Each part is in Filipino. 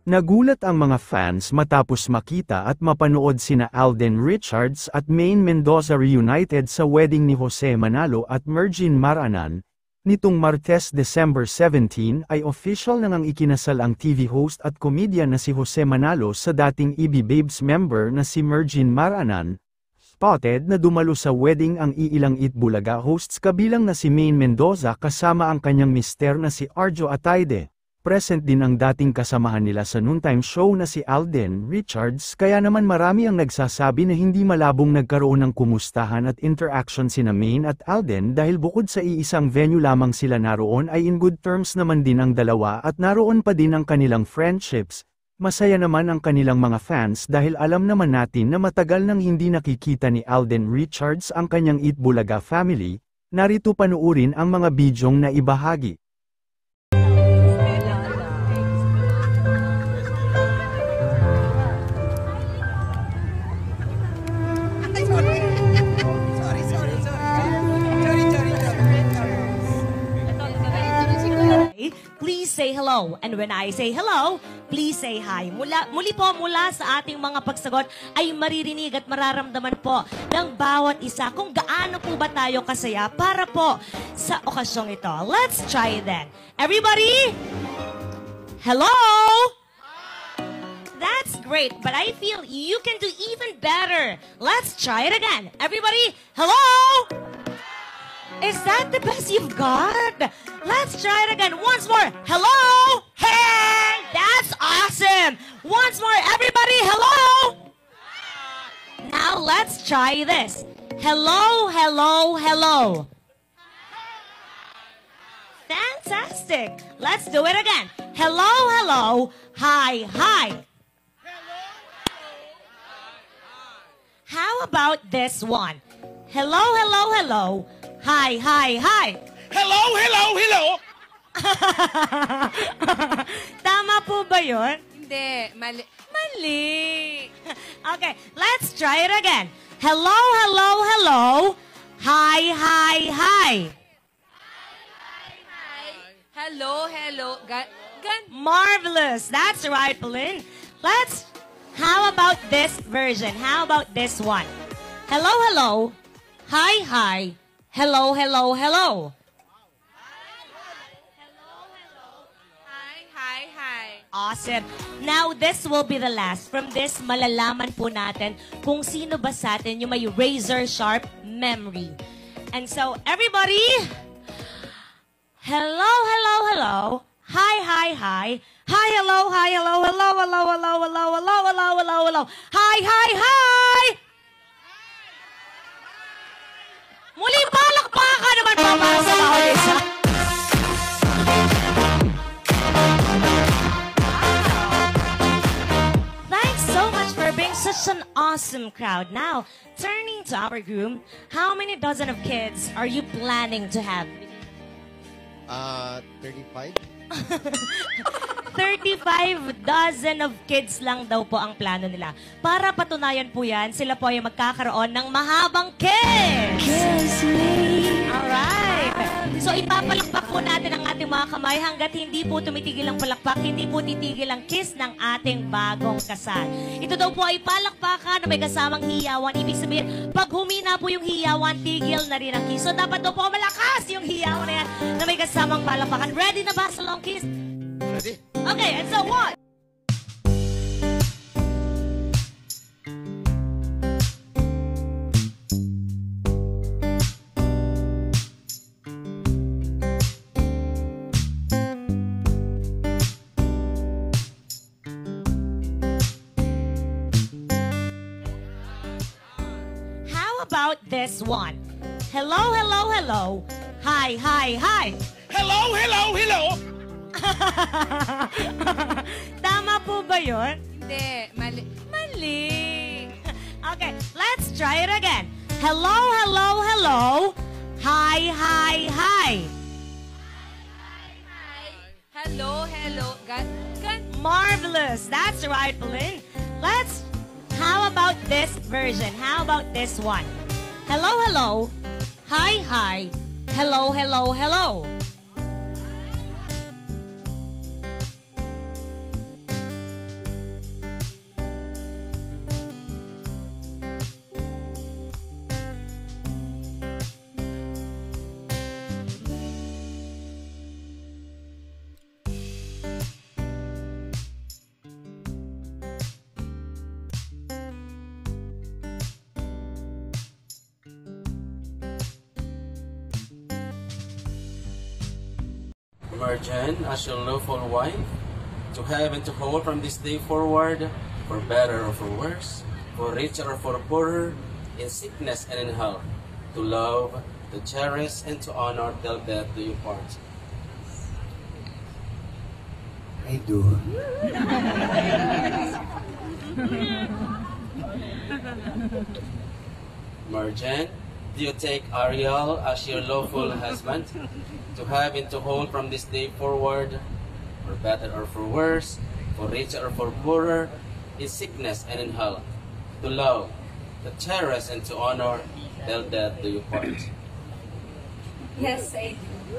Nagulat ang mga fans matapos makita at mapanood sina Alden Richards at Maine Mendoza reunited sa wedding ni Jose Manalo at Mergine Maranan. Nitong Martes December 17 ay official na ngang ikinasal ang TV host at comedian na si Jose Manalo sa dating EB Babes member na si Mergine Maranan. Spotted na dumalo sa wedding ang iilang Itbulaga hosts kabilang na si Maine Mendoza kasama ang kanyang mister na si Arjo Ataide. Present din ang dating kasamahan nila sa noontime show na si Alden Richards, kaya naman marami ang nagsasabi na hindi malabong nagkaroon ng kumustahan at interaction sina Maine at Alden dahil bukod sa iisang venue lamang sila naroon ay in good terms naman din ang dalawa at naroon pa din ang kanilang friendships. Masaya naman ang kanilang mga fans dahil alam naman natin na matagal nang hindi nakikita ni Alden Richards ang kanyang Itbulaga family. Narito panuurin ang mga bidyong na ibahagi. Please say hello. And when I say hello, please say hi. Muli po mula sa ating mga pagsagot ay maririnig at mararamdaman po ng bawat isa kung gaano po ba tayo kasaya para po sa okasyong ito. Let's try then. Everybody? Hello? That's great, but I feel you can do even better. Let's try it again. Everybody, hello? Is that the best you've got? Let's try it again. Once more. Hello? Hey! That's awesome. Once more. Everybody, hello? Now let's try this. Hello, hello, hello. Fantastic. Let's do it again. Hello, hello. Hi, hi. How about this one? Hello, hello, hello. Hi, hi, hi. Hello, hello, hello. Tama po ba yun? Hindi, mali. Okay, let's try it again. Hello, hello, hello. Hi, hi, hi. Hello, hello. Marvelous. That's right, Pauline. How about this version? How about this one? Hello, hello. Hi, hi. Hello, hello, hello. Hi. Awesome. Now, this will be the last. From this, malalaman po natin kung sino ba sa atin yung may razor-sharp memory. And so, everybody, hello, hello, hello. Hi, hi, hi. Hi, hello, hi, hello, hello, hello, hello, hello, hello, hello, hello, hello. Hi, hi, hi. Muli, palakpakan naman po para sa bawat isa. Thanks so much for being such an awesome crowd. Now, turning to our groom, how many dozen of kids are you planning to have? 35. 35 dozen of kids lang daw po ang plano nila. Para patunayan po yan, sila po ay magkakaroon ng mahabang kiss! Alright! So ipapalakpak po natin ang ating mga kamay hanggat hindi po tumitigil ang palakpak, hindi po titigil ang kiss ng ating bagong kasal. Ito daw po ay palakpakan na may kasamang hiyawan. Ibig sabihin, pag humina po yung hiyawan, tigil na rin ang kiss. So dapat daw po malakas yung hiyawan na yan na may kasamang palakpakan. Ready na ba sa long kiss? Ready? Okay, and so what? How about this one? Hello, hello, hello. Hi, hi, hi. Hello, hello, hello. Tama po ba yun? Hindi, mali. Okay, let's try it again. Hello, hello, hello. Hi, hi, hi. Hello, hello. Marvelous. That's right, Pauline. How about this version? How about this one? Hello, hello. Hi, hi. Hello, hello, hello. Mergen as your lawful wife, to have and to hold from this day forward, for better or for worse, for richer or for poorer, in sickness and in health, to love, to cherish, and to honor till death do you part. I do. Mergen, do you take Ariel as your lawful husband, to have and to hold from this day forward, for better or for worse, for richer or for poorer, in sickness and in health, to love, to cherish, and to honor till death do you part? Yes, I do.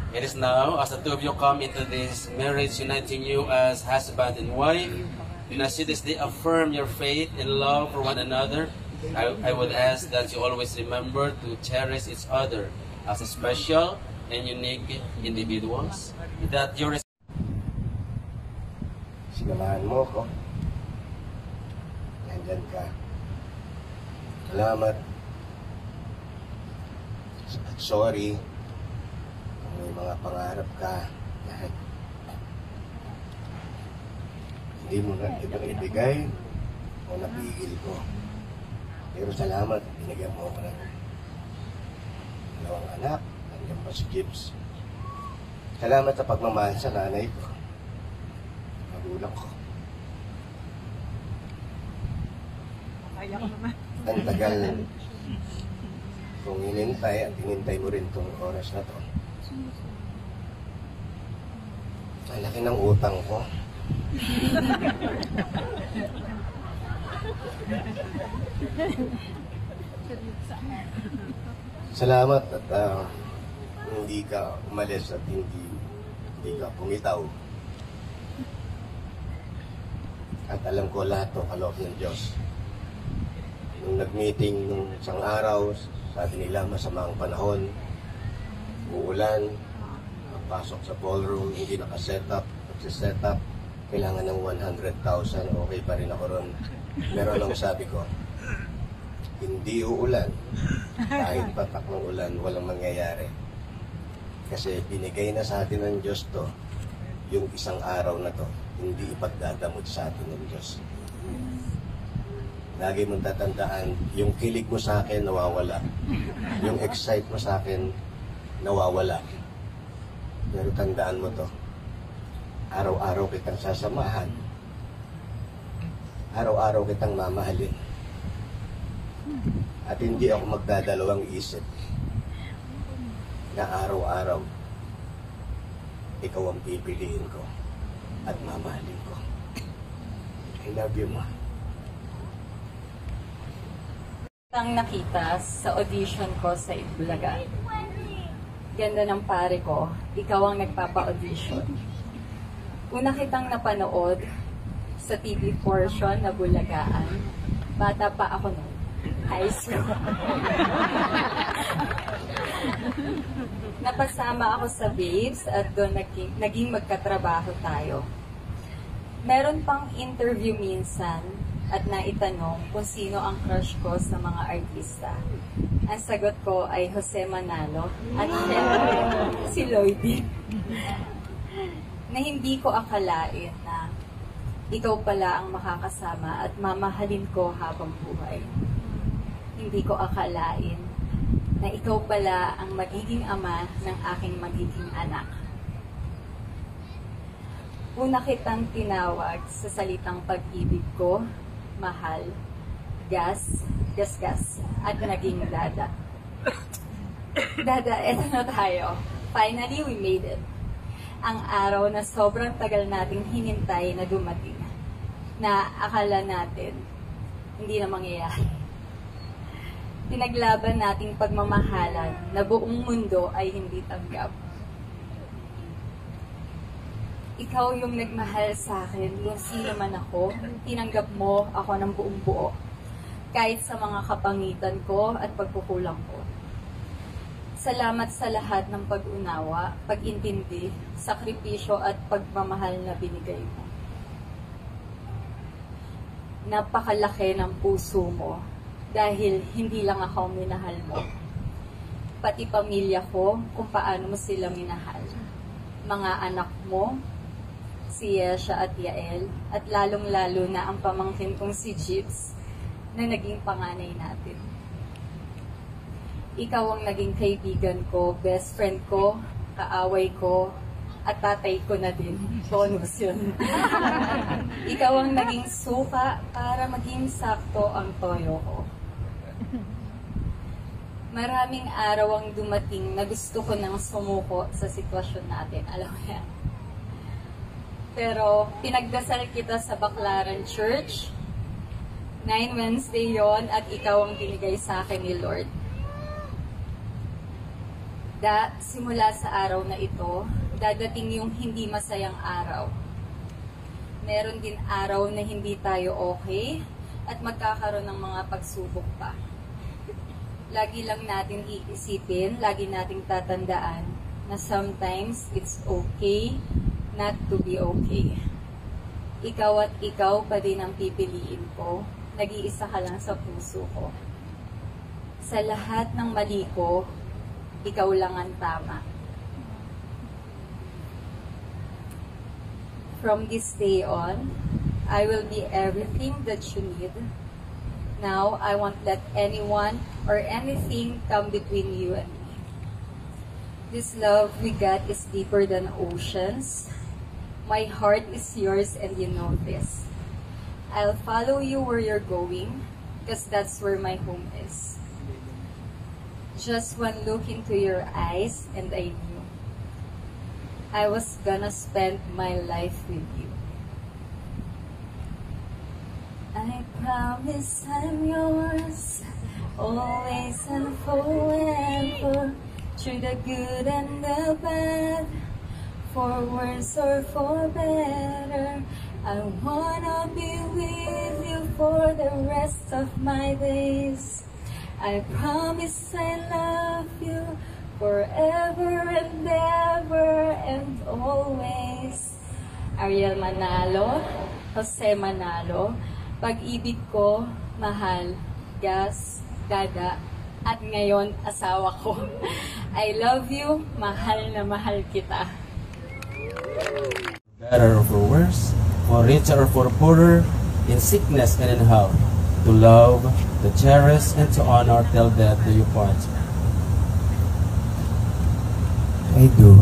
It is now, as the two of you come into this marriage uniting you as husband and wife, and as you this day affirm your faith and love for one another, I would ask that you always remember to cherish each other as special and unique individuals. That your Sinamahan mo ko. Nandyan ka. Salamat. At sorry kung may mga pangarap ka na hindi mo na ibang ibigay o napigil ko. Pero salamat, binigyan mo ako ng 2 anak. Nandiyan pa si Gibbs. Salamat sa pagmamahal sa nanay ko. Magulang ko. Ang tagal kung inintay at inintay mo rin itong oras na to. Ang laki ng utang ko. Salamat at hindi ka umalis at hindi ka pumitaw. At alam ko lahat to kaloob ng Diyos. Nung nag-meeting nung isang araw, sabi nila masamang panahon, uulan, magpasok sa ballroom, hindi naka-set up, magsiset up, kailangan ng 100,000, okay pa rin ako ron. Pero nung sabi ko, hindi uulan, kahit patak ng ulan, walang mangyayari. Kasi binigay na sa atin ng Diyos to, yung isang araw na to, hindi ipagdadamot sa atin ng Diyos. Lagi mong tatandaan, yung kilig mo sa akin, nawawala. Yung excite mo sa akin, nawawala. Pero tandaan mo to, araw-araw kitang sasamahan. Araw-araw kitang mamahalin. At hindi ako magdadalawang isip na araw-araw ikaw ang pipiliin ko at mamahalin ko. I love you, Ma. Ang nakita sa audition ko sa Itbulaga. Ganda ng pare ko, ikaw ang nagpapa-audition. Una kitang napanood sa TV portion na Bulagaan. Bata pa ako noon, high school. Napasama ako sa Babes at doon naging magkatrabaho tayo. Meron pang interview minsan at naitanong kung sino ang crush ko sa mga artista. Ang sagot ko ay Jose Manalo at syempre si Lloydie. Na hindi ko akalain na ikaw pala ang makakasama at mamahalin ko habang buhay. Hindi ko akalain na ikaw pala ang magiging ama ng aking magiging anak. Una kitang tinawag sa salitang pag-ibig ko, mahal, gas, at naging dada. Dada, eto na tayo. Finally, we made it. Ang araw na sobrang tagal nating hinintay na dumating. Na akala natin, hindi na mangyayari. Pinaglaban nating pagmamahalan na buong mundo ay hindi tanggap. Ikaw yung nagmahal sa akin, kung sino man ako, tinanggap mo ako ng buong buo. Kahit sa mga kapangitan ko at pagkukulang ko. Salamat sa lahat ng pag-unawa, pag-intindi, sakripisyo at pagmamahal na binigay mo. Napakalaki ng puso mo dahil hindi lang ako minahal mo. pati pamilya ko, kung paano mo sila minahal. Mga anak mo, si Yesha at Yael, at lalong-lalo na ang pamangkin kong si Jips, na naging panganay natin. Ikaw ang naging kaibigan ko, best friend ko, kaaway ko, at tatay ko na din. Bonus yun. Ikaw ang naging suka para maging sakto ang toyo ko. Maraming araw ang dumating na gusto ko nang sumuko sa sitwasyon natin. Alam mo yan. Pero pinagdasal kita sa Baclaran Church. 9 Wednesday yon at ikaw ang binigay sa akin ni Lord. Simula sa araw na ito, dadating yung hindi masayang araw. Meron din araw na hindi tayo okay at magkakaroon ng mga pagsubok pa. Lagi lang natin iisipin, lagi nating tatandaan na sometimes it's okay not to be okay. Ikaw at ikaw pa din ang pipiliin ko. Nag-iisa ka lang sa puso ko. Sa lahat ng mali ko, ikaw lang ang tama. From this day on, I will be everything that you need. Now, I won't let anyone or anything come between you and me. This love we got is deeper than oceans. My heart is yours and you know this. I'll follow you where you're going, because that's where my home is. Just one look into your eyes and I knew I was gonna spend my life with you. I promise I'm yours, always and forever, through the good and the bad, for worse or for better. I wanna be with you for the rest of my days. I promise I love you forever and ever and always. Ariel Manalo, Jose Manalo, pag-ibig ko, mahal, gas, gaga, at ngayon asawa ko. I love you, mahal na mahal kita. Better or for worse, for richer or for poorer, in sickness and in health, to love, to cherish, and to honor till death do you part. I do.